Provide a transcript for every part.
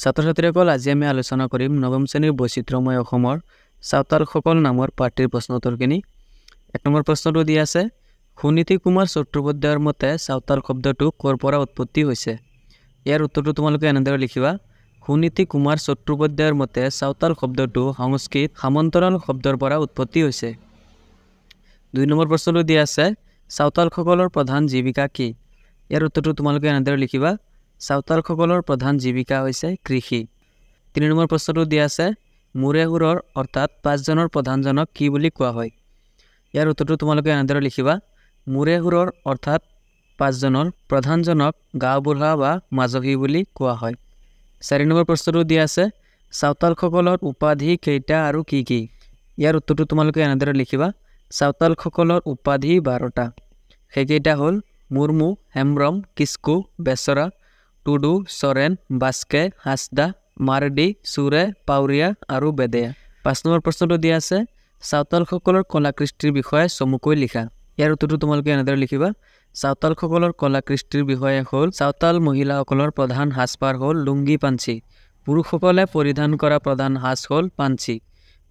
ছাত্ৰ-ছাত্ৰীসকল আজি আমি আলোচনা কৰিম নৱম শ্ৰেণীৰ বৈচিত্ৰ্যময় অসমৰ চাওতালসকল নামৰ পাঠটিৰ প্ৰশ্নোত্তৰখিনি। ১ নম্বৰ প্ৰশ্নটো দিয়া আছে, সুনীতি কুমাৰ চট্টোপাধ্যায়ৰ মতে চাওতাল শব্দটো ক'ৰ পৰা উৎপত্তি হৈছে? ইয়াৰ উত্তৰটো তোমালোকে এনেদৰে লিখিবা। সুনীতি কুমাৰ চট্টোপাধ্যায়ৰ মতে চাওতাল শব্দটো সংস্কৃত সামন্তৰাল শব্দৰ পৰা উৎপত্তি হৈছে। ২ নম্বৰ প্ৰশ্নটো দিয়া আছে, চাওতালসকলৰ প্ৰধান জীৱিকা কি? ইয়াৰ উত্তৰটো তোমালোকে এনেদৰে লিখিবা। চাওতালসকলৰ প্ৰধান জীৱিকা হৈছে কৃষি। ৩ নম্বৰ প্ৰশ্নটো দিয়া আছে, মূৰে সুৰৰ অৰ্থাৎ ৫ জনৰ প্ৰধানজনক কি বুলি কোৱা হয়? ইয়াৰ উত্তৰটো তোমালোকে এনেদৰে লিখিবা। মূৰে সুৰৰ অৰ্থাৎ ৫ জনৰ প্ৰধানজনক গাঁওবুঢ়া বা মাজহী বুলি কোৱা হয়। ৪ নম্বৰ প্ৰশ্নটো দিয়া আছে, চাওতালসকলৰ উপাধি কেইটা আৰু কি কি? ইয়াৰ উত্তৰটো তোমালোকে এনেদৰে লিখিবা। চাওতালসকলৰ উপাধি ১২টা। সেইকেইটা হ'ল মুৰ্মু, হেমব্ৰম, কিস্কু, বেচৰা, টুডু, চৰেন, বাস্কে, হাঁসদা, মাৰ্ডি, চুৰে, পাউৰীয়া আৰু বেদেয়া। ৫ নম্বৰ প্ৰশ্নটো দিয়া আছে, চাওতালসকলৰ কলা-কৃষ্টিৰ বিষয়ে চমুকৈ লিখা। ইয়াৰ উত্তৰটো তোমালোকে এনেদৰে লিখিবা। চাওতালসকলৰ কলা-কৃষ্টিৰ বিষয়ে হ'ল, চাওতাল মহিলাসকলৰ প্ৰধান সাজপাৰ হ'ল লুংগি পাঞ্চি। পুৰুষসকলে পৰিধান কৰা প্ৰধান সাজ হ'ল পাঞ্চি।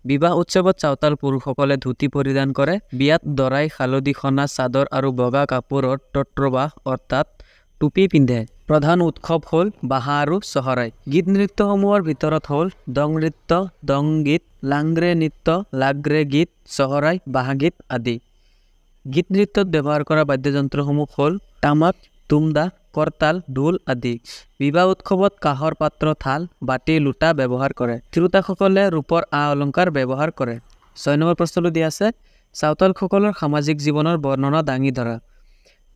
বিবাহ উৎসৱত চাওতাল পুৰুষসকলে ধুতি পৰিধান কৰে। বিয়াত দৰাই হালধি সনা চাদৰ আৰু বগা কাপোৰৰ তত্ৰবাহ অৰ্থাৎ টুপি পিন্ধে। প্ৰধান উৎসৱ হ'ল বাহা আৰু চহৰাই। গীত নৃত্যসমূহৰ ভিতৰত হ'ল দং নৃত্য, দং গীত, লাংগ্ৰে নৃত্য, लाग्रे গীত, চহৰাই, বাহা গীত আদি। গীত নৃত্যত ব্যৱহাৰ কৰা বাদ্যযন্ত্ৰসমূহ হ'ল তামাক, তুমদা, কৰতাল, ঢোল আদি। বিবাহ উৎসৱত কাঁহৰ পাত্ৰ, থাল, বাটি, লোটা ব্যৱহাৰ কৰে। তিৰোতাসকলে ৰূপৰ আ-অলংকাৰ ব্যৱহাৰ কৰে। ৬ নম্বৰ প্ৰশ্নটো দিয়া আছে, চাওতালসকলৰ সামাজিক জীৱনৰ বৰ্ণনা দাঙি ধৰা।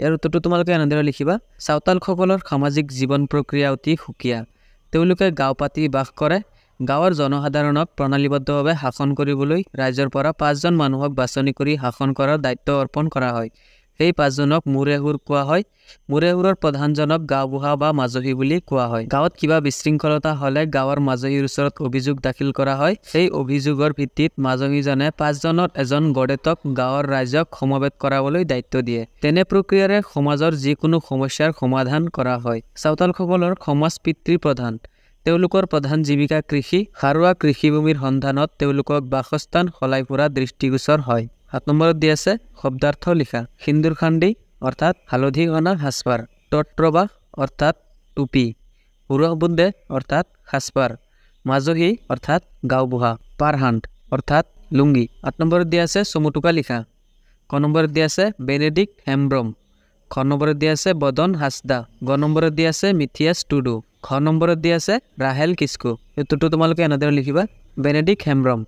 ইয়াৰ উত্তৰটো তোমালোকে এনেদৰে লিখিবা। চাওতালসকলৰ সামাজিক জীৱন প্ৰক্ৰিয়া অতি সুকীয়া। তেওঁলোকে গাঁও পাতি বাস কৰে। গাঁৱৰ জনসাধাৰণক প্ৰণালীবদ্ধভাৱে শাসন কৰিবলৈ ৰাইজৰ পৰা ৫ জন মানুহক বাছনি কৰি শাসন কৰাৰ দায়িত্ব অৰ্পণ কৰা হয়। সেই ৫ জনক মূৰে সুৰ কোৱা হয়। মূৰে সুৰৰ প্ৰধানজনক গাঁওবুঢ়া বা মাজহী বুলি কোৱা হয়। গাঁৱত কিবা বিশৃংখলতা হ'লে গাঁৱৰ মাজহীৰ ওচৰত অভিযোগ দাখিল কৰা হয়। সেই অভিযোগৰ ভিত্তিত মাজহীজনে ৫ জনৰ এজন গডেতক গাঁৱৰ ৰাইজক সমবেত কৰাবলৈ দায়িত্ব দিয়ে। তেনে প্ৰক্ৰিয়াৰে সমাজৰ যিকোনো সমস্যাৰ সমাধান কৰা হয়। চাওতালসকলৰ সমাজ পিতৃ প্ৰধান। তেওঁলোকৰ প্ৰধান জীৱিকা কৃষি। সাৰুৱা কৃষিভূমিৰ সন্ধানত তেওঁলোকক বাসস্থান সলাই ফুৰা দৃষ্টিগোচৰ হয়। ৭ নম্বৰত দি আছে, শব্দাৰ্থ লিখা। সিন্দুৰ খান্দি অৰ্থাৎ হালধি ঘনা সাজপাৰ। তত্ৰবাহ অৰ্থাৎ টুপি। সুৰহবুন্দে অৰ্থাৎ সাজপাৰ। মাজহী অৰ্থাৎ গাঁওবুঢ়া। পাৰহাণ্ট অৰ্থাৎ লুংগি। ৮ নম্বৰত দি আছে চমুটোকা লিখা। ক নম্বৰত দি আছে বেনেডিক্ট হেমব্ৰম। খ নম্বৰত দি আছে বদন হাঁসদা। গ নম্বৰত দি আছে মিথিয়াছ টুডু। খ নম্বৰত দি আছে ৰাহেল কিস্কু। এইটোতো তোমালোকে এনেদৰে লিখিবা। বেনেডিক্ট হেমব্ৰম।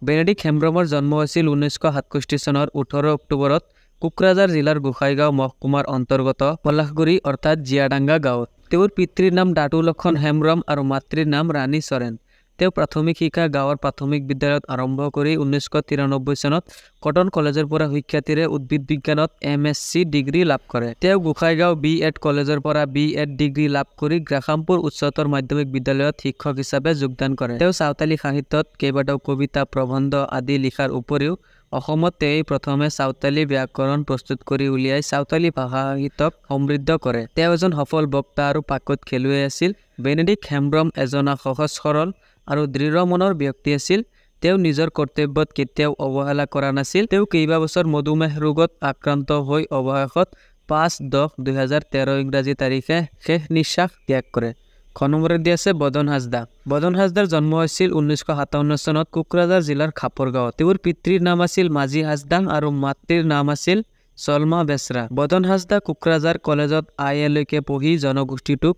বেনেডিক্ট হেমব্ৰমৰ জন্ম হৈছিল ১৯৬৭ চনৰ ১৮ অক্টোবৰত কোকৰাঝাৰ জিলাৰ গোসাইগাঁও মহকুমাৰ অন্তৰ্গত পলাশগুৰি অৰ্থাৎ জীয়াডাঙ্গা গাঁৱত। তেওঁৰ পিতৃৰ নাম দাতুলক্ষণ হেমব্ৰম আৰু মাতৃৰ নাম ৰাণী চৰেন। তেওঁ প্ৰাথমিক শিক্ষা গাঁৱৰ প্ৰাথমিক বিদ্যালয়ত আৰম্ভ কৰি ১৯৯৩ চনত কটন কলেজৰ পৰা সুখ্যাতিৰে উদ্ভিদ বিজ্ঞানত MSc ডিগ্ৰী লাভ কৰে। তেওঁ গোসাইগাঁও B.Ed কলেজৰ পৰা B.Ed ডিগ্ৰী লাভ কৰি গ্ৰাসামপুৰ উচ্চতৰ মাধ্যমিক বিদ্যালয়ত শিক্ষক হিচাপে যোগদান কৰে। তেওঁ চাওতালী সাহিত্যত কেইবাটাও কবিতা, প্ৰবন্ধ আদি লিখাৰ উপৰিও অসমত তেৱেই প্ৰথমে চাওতালী ব্যাকৰণ প্ৰস্তুত কৰি উলিয়াই চাওতালী ভাষা সাহিত্যক সমৃদ্ধ কৰে। তেওঁ এজন সফল বক্তা আৰু পাকৈত খেলুৱৈ আছিল। বেনেডিক্ট হেমব্ৰম এজনা সহজ সৰল আৰু দৃঢ় মনৰ ব্যক্তি আছিল। তেওঁ নিজৰ কৰ্তব্যত কেতিয়াও অৱহেলা কৰা নাছিল। তেওঁ কেইবাবছৰ মধুমেহ ৰোগত আক্ৰান্ত হৈ অৱশেষত ৫-১০-২০১৩ ইংৰাজী তাৰিখে শেষ নিশ্বাস ত্যাগ কৰে। খ নম্বৰত দি আছে বদন হাঁসদা। বদন হাঁসদাৰ জন্ম হৈছিল ১৯৫৭ চনত কোকৰাঝাৰ জিলাৰ খাপৰ গাঁৱত। তেওঁৰ পিতৃৰ নাম আছিল মাঝি হাঁসদা আৰু মাতৃৰ নাম আছিল চলমা বেচৰা। বদন হাঁসদা কোকৰাঝাৰ কলেজত IA লৈকে পঢ়ি জনগোষ্ঠীটোক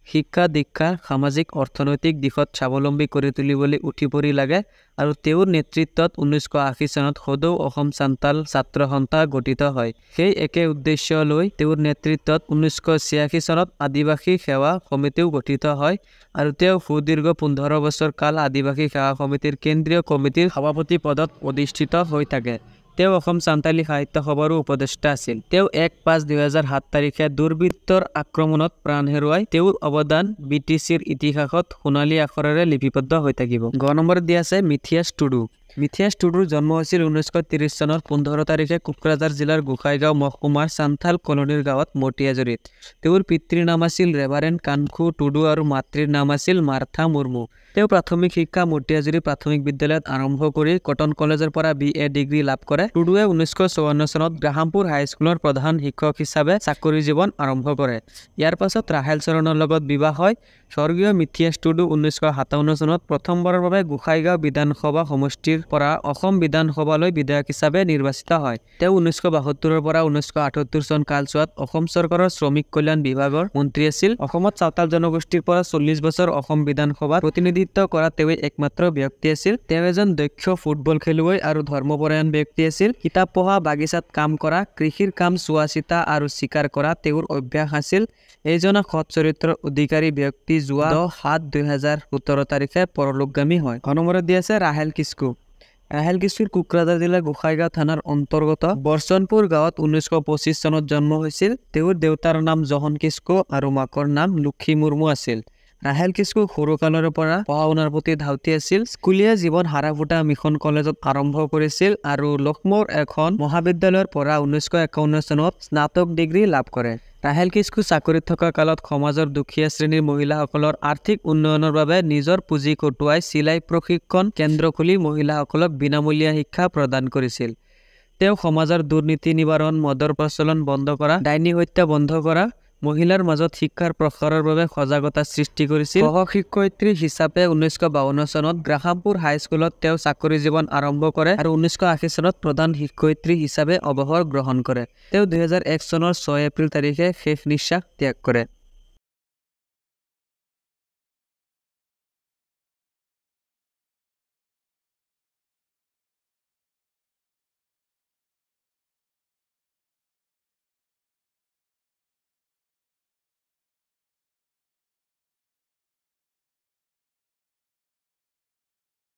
শিক্ষা দীক্ষা, সামাজিক অৰ্থনৈতিক দিশত স্বাৱলম্বী কৰি তুলিবলৈ উঠি পৰি লাগে আৰু তেওঁৰ নেতৃত্বত ১৯৮০ চনত সদৌ অসম চান্তাল ছাত্ৰ সন্থা গঠিত হয়। সেই একে উদ্দেশ্য লৈ তেওঁৰ নেতৃত্বত ১৯৮৬ চনত আদিবাসী সেৱা সমিতিও গঠিত হয় আৰু তেওঁ সুদীৰ্ঘ ১৫ বছৰ কাল আদিবাসী সেৱা সমিতিৰ কেন্দ্ৰীয় কমিটিৰ সভাপতি পদত অধিষ্ঠিত হৈ থাকে। তেওঁ অসম সান্তালী সাহিত্য সভাৰো উপদেষ্টা আছিল। তেওঁ 1/5/2007 তাৰিখে দুৰ্বৃত্তৰ আক্ৰমণত প্ৰাণ হেৰুৱাই তেওঁৰ অৱদান BTCৰ ইতিহাসত সোণালী আখৰেৰে লিপিবদ্ধ হৈ থাকিব। গ নম্বৰত দিয়া আছে মিথিয়াছ টুডু। মিথিয়াছ টুডুৰ জন্ম হৈছিল 1930 চনৰ 15 তাৰিখে কোকৰাঝাৰ জিলাৰ গোসাইগাঁও মহকুমাৰ চান্থাল কলনীৰ গাঁৱত মটিয়াজুৰিত। তেওঁৰ পিতৃৰ নাম আছিল ৰেভাৰেণ্ড কানখু টুডু আৰু মাতৃৰ নাম আছিল মাৰ্থা মুৰ্মু। তেওঁ প্ৰাথমিক শিক্ষা মটিয়াজুৰি প্ৰাথমিক বিদ্যালয়ত আৰম্ভ কৰি কটন কলেজৰ পৰা BA ডিগ্ৰী লাভ কৰে। টুডুৱে 1954 চনত গ্ৰাহামপুৰ হাইস্কুলৰ প্ৰধান শিক্ষক হিচাপে চাকৰি জীৱন আৰম্ভ কৰে। ইয়াৰ পাছত ৰাহেল চৰণৰ লগত বিবাহ হয়। স্বৰ্গীয় মিথিয়াছ টুডু 1957 চনত প্ৰথমবাৰৰ বাবে গোসাইগাঁও বিধানসভা সমষ্টিৰ পৰা অসম বিধানসভালৈ বিধায়ক হিচাপে নিৰ্বাচিত হয়। তেওঁ 1972 পৰা 1978 চন কালছোৱাত অসম চৰকাৰৰ শ্ৰমিক কল্যাণ বিভাগৰ মন্ত্ৰী আছিল। অসমত চাওতাল জনগোষ্ঠীৰ পৰা 40 বছৰ অসম বিধানসভাত প্ৰতিনিধিত্ব কৰা তেওঁ একমাত্ৰ ব্যক্তি আছিল। তেওঁ এজন দক্ষ ফুটবল খেলুৱৈ আৰু ধৰ্মপৰায়ণ ব্যক্তি আছিল। কিতাপ পঢ়া, বাগিচাত কাম কৰা, কৃষিৰ কাম চোৱা চিতা আৰু চিকাৰ কৰা তেওঁৰ অভ্যাস আছিল। এইজনা সৎ চৰিত্ৰৰ অধিকাৰী ব্যক্তি যোৱা 10/7/2017 তাৰিখে পৰলোকগামী হয়। ঘ নম্বৰত দিয়া আছে ৰাহেল কিস্কু। ৰাহেল কিস্কুৰ কোকৰাঝাৰ জিলাৰ গোসাইগাঁও থানাৰ অন্তৰ্গত বৰচনপুৰ গাঁৱত 1925 চনত জন্ম হৈছিল। তেওঁৰ দেউতাৰ নাম জহন কিস্কু আৰু মাকৰ নাম লক্ষী মুৰ্মু আছিল। ৰাহেল কিস্কু সৰুকালৰে পৰা পঢ়া শুনাৰ প্ৰতি ধাউতি আছিল। স্কুলীয়া জীৱন হাৰাফুটা মিছন কলেজত আৰম্ভ কৰিছিল আৰু লক্ষ্ণৌৰ এখন মহাবিদ্যালয়ৰ পৰা 1951 চনত স্নাতক ডিগ্ৰী লাভ কৰে। ৰাহেল কিস্কু চাকৰিত থকা কালত সমাজৰ দুখীয়া শ্ৰেণীৰ মহিলাসকলৰ আৰ্থিক উন্নয়নৰ বাবে নিজৰ পুঁজি কটোৱাই চিলাই প্ৰশিক্ষণ কেন্দ্ৰ খুলি মহিলাসকলক বিনামূলীয়া শিক্ষা প্ৰদান কৰিছিল। তেওঁ সমাজৰ দুৰ্নীতি নিবাৰণ, মদৰ প্ৰচলন বন্ধ কৰা, ডাইনী হত্যা বন্ধ কৰা, মহিলাৰ মাজত শিক্ষাৰ প্ৰসাৰৰ বাবে সজাগতা সৃষ্টি কৰিছিল। সহশিক্ষয়িত্ৰী হিচাপে 1952 চনত গ্ৰাহামপুৰ হাইস্কুলত তেওঁ চাকৰি জীৱন আৰম্ভ কৰে আৰু 1980 চনত প্ৰধান শিক্ষয়িত্ৰী হিচাপে অৱসৰ গ্ৰহণ কৰে। তেওঁ 2001 চনৰ 6 এপ্ৰিল তাৰিখে শেষ নিশ্বাস ত্যাগ কৰে।